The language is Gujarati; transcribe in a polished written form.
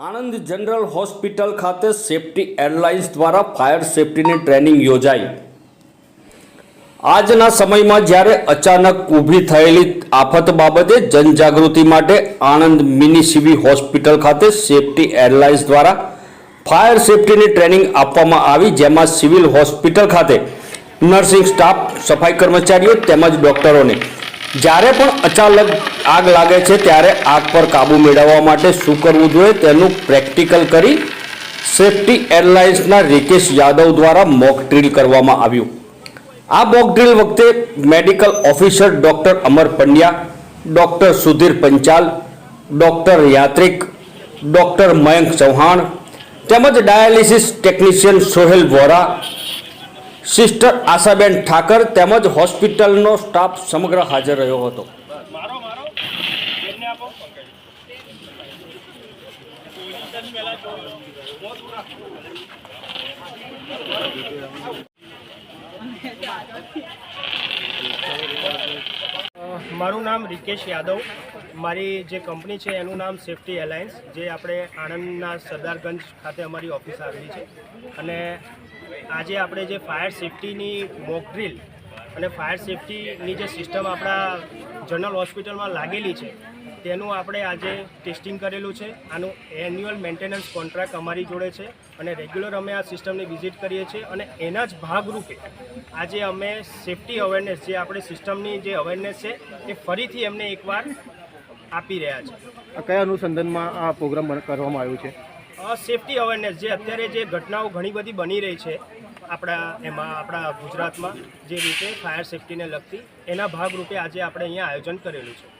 આણંદ જનરલ હોસ્પિટલ ખાતે સેફટી એરલાઇન્સ દ્વારા ફાયર સેફટીની ટ્રેનિંગ યોજાઈ। આજના સમયમાં જ્યારે અચાનક ઊભી થયેલી આફત બાબતે જનજાગૃતિ માટે આણંદ મિની સિવિલ હોસ્પિટલ ખાતે સેફટી એરલાઇન્સ દ્વારા ફાયર સેફટીની ટ્રેનિંગ આપવામાં આવી, જેમાં સિવિલ હોસ્પિટલ ખાતે નર્સિંગ સ્ટાફ, સફાઈ કર્મચારીઓ તેમજ ડોક્ટરોને જ્યારે પણ અચાનક આગ લાગે છે ત્યારે આગ પર કાબૂ મેળવવા માટે શું કરવું જોઈએ તેનું પ્રેક્ટિકલ કરી સેફટી એરલાઇન્સના રિકેશ યાદવ દ્વારા મોક ડ્રીલ કરવામાં આવ્યું। આ મોક ડ્રીલ વખતે medical officer doctor Amar Pandya, doctor Sudhir Panchal, doctor Yatrik, doctor Mayank Chauhan તેમજ dialysis technician Sohel Vora, sister Ashaben Thakar તેમજ હોસ્પિટલનો સ્ટાફ સમગ્ર હાજર રહ્યો હતો। મારું નામ રિકેશ યાદવ, મારી જે કંપની છે એનું નામ સેફટી એરલાઇન્સ, જે આપણે આણંદના સરદારગંજ ખાતે અમારી ઓફિસ આવેલી છે। અને આજે આપણે જે ફાયર સેફટીની મોક ડ્રીલ અને ફાયર સેફટીની જે સિસ્ટમ આપણા જનરલ હોસ્પિટલમાં લાગેલી છે તેનું આપણે આજે ટેસ્ટિંગ કરેલું છે। આનું એન્યુઅલ મેન્ટેનન્સ કોન્ટ્રાક્ટ અમારી જોડે છે અને રેગ્યુલર અમે આ સિસ્ટમની વિઝિટ કરીએ છીએ અને એના જ ભાગરૂપે આજે અમે સેફટી અવેરનેસ, જે આપણી સિસ્ટમની જે અવેરનેસ છે એ ફરીથી એમને એકવાર આપી રહ્યા છે। કયા અનુસંધાનમાં આ પ્રોગ્રામ કરવામાં આવ્યો છે? સેફટી અવેરનેસ, જે અત્યારે જે ઘટનાઓ ઘણી બધી બની રહી છે આપણા ગુજરાતમાં, જે રીતે ફાયર સેફટીને લગતી, એના ભાગરૂપે આજે આપણે અહીંયા આયોજન કરેલું છે।